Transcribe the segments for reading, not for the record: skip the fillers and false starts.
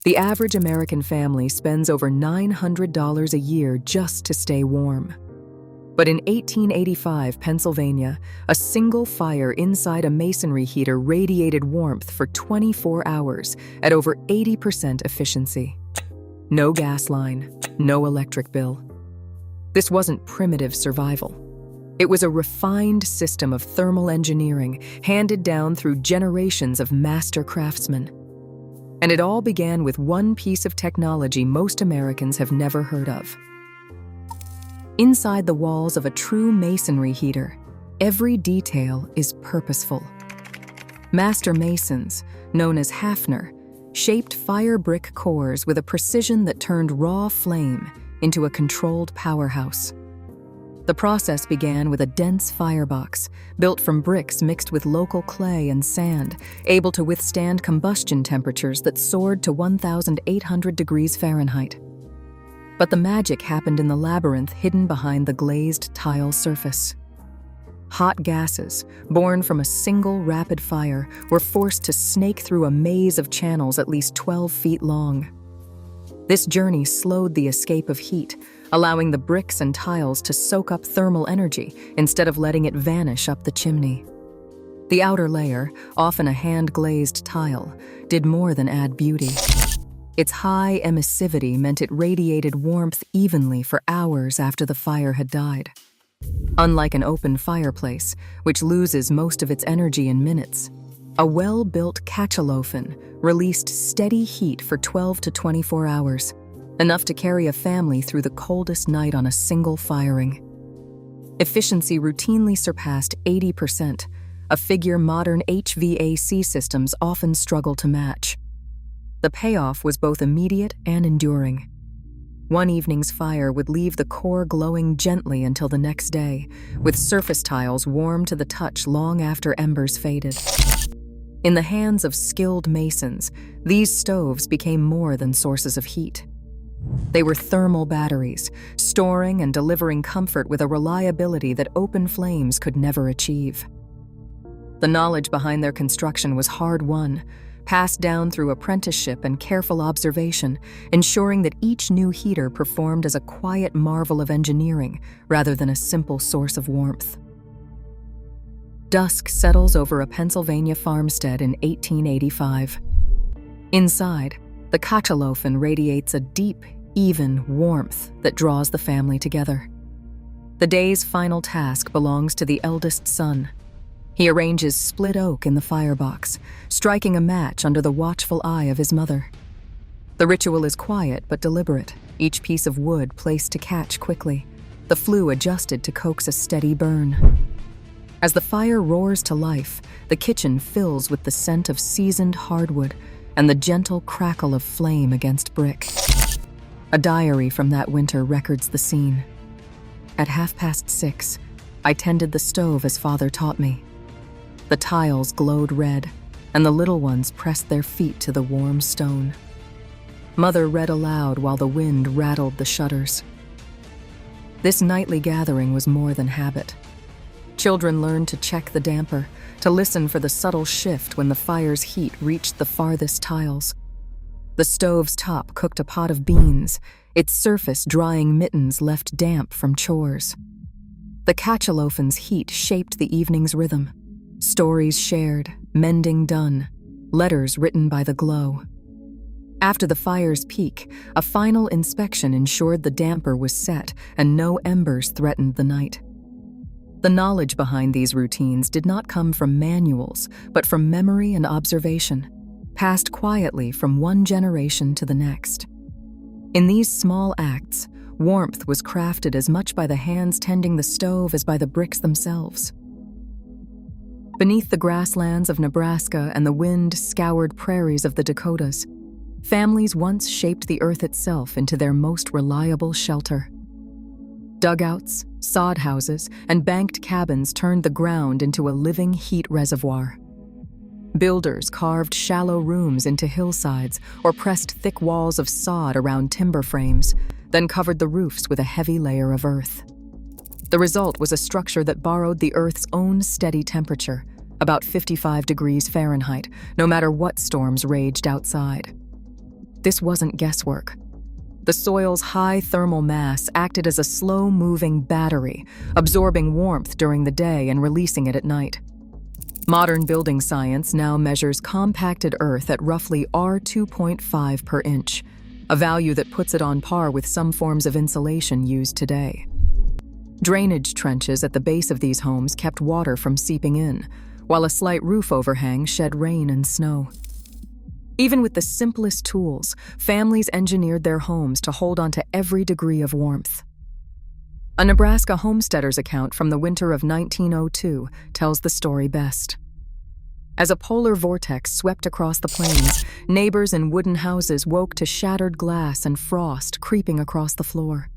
The average American family spends over $900 a year just to stay warm. But in 1885 Pennsylvania, a single fire inside a masonry heater radiated warmth for 24 hours at over 80% efficiency. No gas line, no electric bill. This wasn't primitive survival. It was a refined system of thermal engineering handed down through generations of master craftsmen. And it all began with one piece of technology most Americans have never heard of. Inside the walls of a true masonry heater, every detail is purposeful. Master masons, known as Hafner, shaped fire brick cores with a precision that turned raw flame into a controlled powerhouse. The process began with a dense firebox, built from bricks mixed with local clay and sand, able to withstand combustion temperatures that soared to 1,800 degrees Fahrenheit. But the magic happened in the labyrinth hidden behind the glazed tile surface. Hot gases, born from a single rapid fire, were forced to snake through a maze of channels at least 12 feet long. This journey slowed the escape of heat, allowing the bricks and tiles to soak up thermal energy instead of letting it vanish up the chimney. The outer layer, often a hand-glazed tile, did more than add beauty. Its high emissivity meant it radiated warmth evenly for hours after the fire had died. Unlike an open fireplace, which loses most of its energy in minutes, a well-built Kachelofen released steady heat for 12 to 24 hours, enough to carry a family through the coldest night on a single firing. Efficiency routinely surpassed 80%, a figure modern HVAC systems often struggle to match. The payoff was both immediate and enduring. One evening's fire would leave the core glowing gently until the next day, with surface tiles warm to the touch long after embers faded. In the hands of skilled masons, these stoves became more than sources of heat. They were thermal batteries, storing and delivering comfort with a reliability that open flames could never achieve. The knowledge behind their construction was hard-won, passed down through apprenticeship and careful observation, ensuring that each new heater performed as a quiet marvel of engineering rather than a simple source of warmth. Dusk settles over a Pennsylvania farmstead in 1885. Inside, the Kachelofen radiates a deep, even warmth that draws the family together. The day's final task belongs to the eldest son. He arranges split oak in the firebox, striking a match under the watchful eye of his mother. The ritual is quiet but deliberate, each piece of wood placed to catch quickly, the flue adjusted to coax a steady burn. As the fire roars to life, the kitchen fills with the scent of seasoned hardwood and the gentle crackle of flame against brick. A diary from that winter records the scene. At 6:30, I tended the stove as Father taught me. The tiles glowed red, and the little ones pressed their feet to the warm stone. Mother read aloud while the wind rattled the shutters. This nightly gathering was more than habit. Children learned to check the damper, to listen for the subtle shift when the fire's heat reached the farthest tiles. The stove's top cooked a pot of beans, its surface drying mittens left damp from chores. The Kachelofen's heat shaped the evening's rhythm. Stories shared, mending done, letters written by the glow. After the fire's peak, a final inspection ensured the damper was set and no embers threatened the night. The knowledge behind these routines did not come from manuals, but from memory and observation, passed quietly from one generation to the next. In these small acts, warmth was crafted as much by the hands tending the stove as by the bricks themselves. Beneath the grasslands of Nebraska and the wind-scoured prairies of the Dakotas, families once shaped the earth itself into their most reliable shelter. Dugouts, sod houses, and banked cabins turned the ground into a living heat reservoir. Builders carved shallow rooms into hillsides or pressed thick walls of sod around timber frames, then covered the roofs with a heavy layer of earth. The result was a structure that borrowed the Earth's own steady temperature, about 55 degrees Fahrenheit, no matter what storms raged outside. This wasn't guesswork. The soil's high thermal mass acted as a slow-moving battery, absorbing warmth during the day and releasing it at night. Modern building science now measures compacted earth at roughly R2.5 per inch, a value that puts it on par with some forms of insulation used today. Drainage trenches at the base of these homes kept water from seeping in, while a slight roof overhang shed rain and snow. Even with the simplest tools, families engineered their homes to hold on to every degree of warmth. A Nebraska homesteader's account from the winter of 1902 tells the story best. As a polar vortex swept across the plains, neighbors in wooden houses woke to shattered glass and frost creeping across the floor.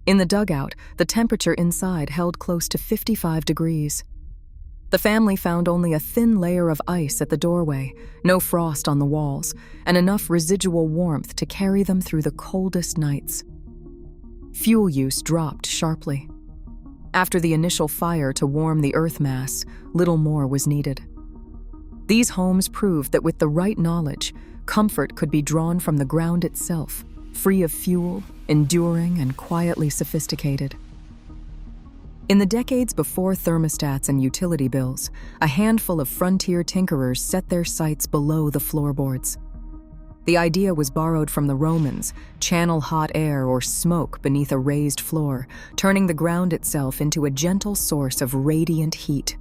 In the dugout, the temperature inside held close to 55 degrees. The family found only a thin layer of ice at the doorway, no frost on the walls, and enough residual warmth to carry them through the coldest nights. Fuel use dropped sharply. After the initial fire to warm the earth mass, little more was needed. These homes proved that with the right knowledge, comfort could be drawn from the ground itself, free of fuel, enduring, and quietly sophisticated. In the decades before thermostats and utility bills, a handful of frontier tinkerers set their sights below the floorboards. The idea was borrowed from the Romans: channel hot air or smoke beneath a raised floor, turning the ground itself into a gentle source of radiant heat.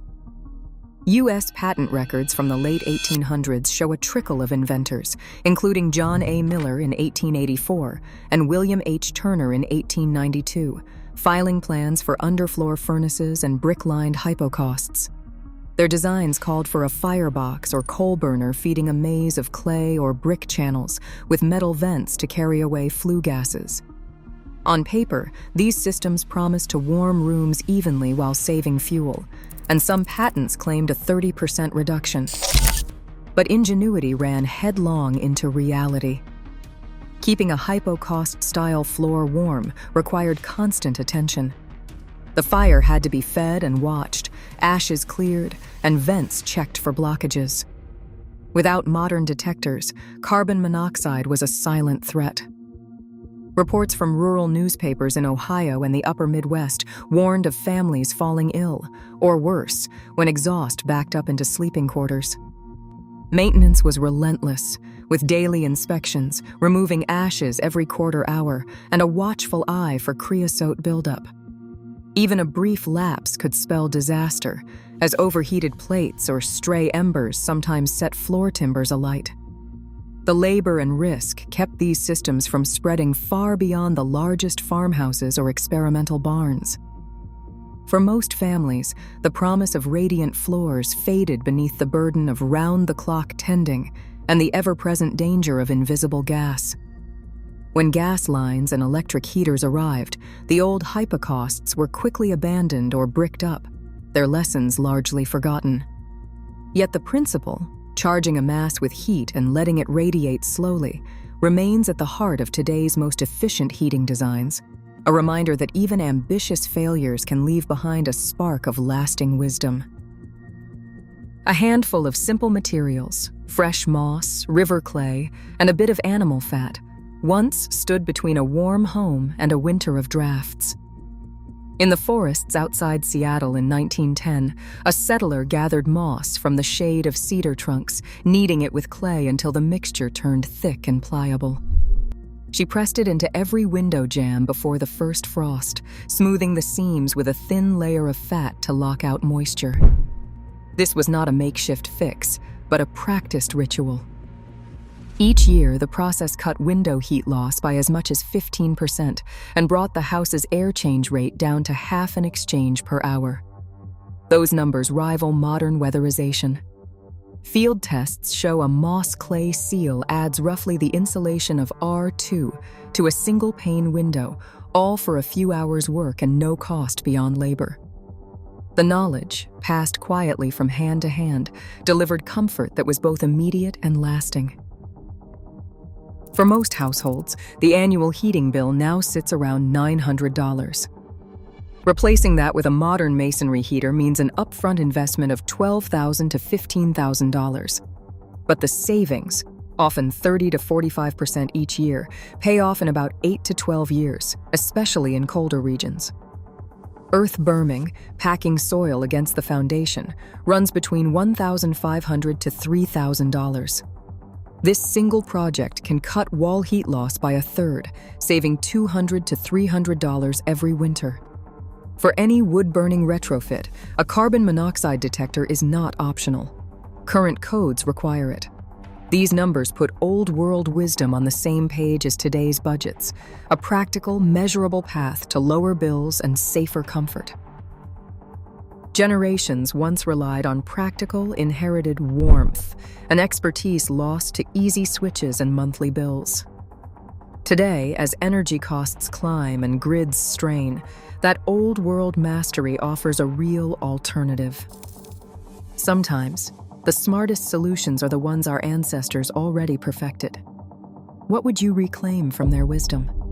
U.S. patent records from the late 1800s show a trickle of inventors, including John A. Miller in 1884 and William H. Turner in 1892, filing plans for underfloor furnaces and brick-lined hypocausts. Their designs called for a firebox or coal burner feeding a maze of clay or brick channels with metal vents to carry away flue gases. On paper, these systems promised to warm rooms evenly while saving fuel, and some patents claimed a 30% reduction. But ingenuity ran headlong into reality. Keeping a hypocaust-style floor warm required constant attention. The fire had to be fed and watched, ashes cleared, and vents checked for blockages. Without modern detectors, carbon monoxide was a silent threat. Reports from rural newspapers in Ohio and the upper Midwest warned of families falling ill, or worse, when exhaust backed up into sleeping quarters. Maintenance was relentless, with daily inspections, removing ashes every quarter hour, and a watchful eye for creosote buildup. Even a brief lapse could spell disaster, as overheated plates or stray embers sometimes set floor timbers alight. The labor and risk kept these systems from spreading far beyond the largest farmhouses or experimental barns. For most families, the promise of radiant floors faded beneath the burden of round-the-clock tending and the ever-present danger of invisible gas. When gas lines and electric heaters arrived, the old hypocausts were quickly abandoned or bricked up, their lessons largely forgotten. Yet the principle, charging a mass with heat and letting it radiate slowly, remains at the heart of today's most efficient heating designs, a reminder that even ambitious failures can leave behind a spark of lasting wisdom. A handful of simple materials, fresh moss, river clay, and a bit of animal fat, once stood between a warm home and a winter of drafts. In the forests outside Seattle in 1910, a settler gathered moss from the shade of cedar trunks, kneading it with clay until the mixture turned thick and pliable. She pressed it into every window jamb before the first frost, smoothing the seams with a thin layer of fat to lock out moisture. This was not a makeshift fix, but a practiced ritual. Each year, the process cut window heat loss by as much as 15% and brought the house's air change rate down to half an exchange per hour. Those numbers rival modern weatherization. Field tests show a moss clay seal adds roughly the insulation of R2 to a single-pane window, all for a few hours' work and no cost beyond labor. The knowledge, passed quietly from hand to hand, delivered comfort that was both immediate and lasting. For most households, the annual heating bill now sits around $900. Replacing that with a modern masonry heater means an upfront investment of $12,000 to $15,000. But the savings, often 30 to 45% each year, pay off in about 8 to 12 years, especially in colder regions. Earth berming, packing soil against the foundation, runs between $1,500 to $3,000. This single project can cut wall heat loss by a third, saving $200 to $300 every winter. For any wood-burning retrofit, a carbon monoxide detector is not optional. Current codes require it. These numbers put old-world wisdom on the same page as today's budgets, a practical, measurable path to lower bills and safer comfort. Generations once relied on practical, inherited warmth, an expertise lost to easy switches and monthly bills. Today, as energy costs climb and grids strain, that old-world mastery offers a real alternative. Sometimes, the smartest solutions are the ones our ancestors already perfected. What would you reclaim from their wisdom?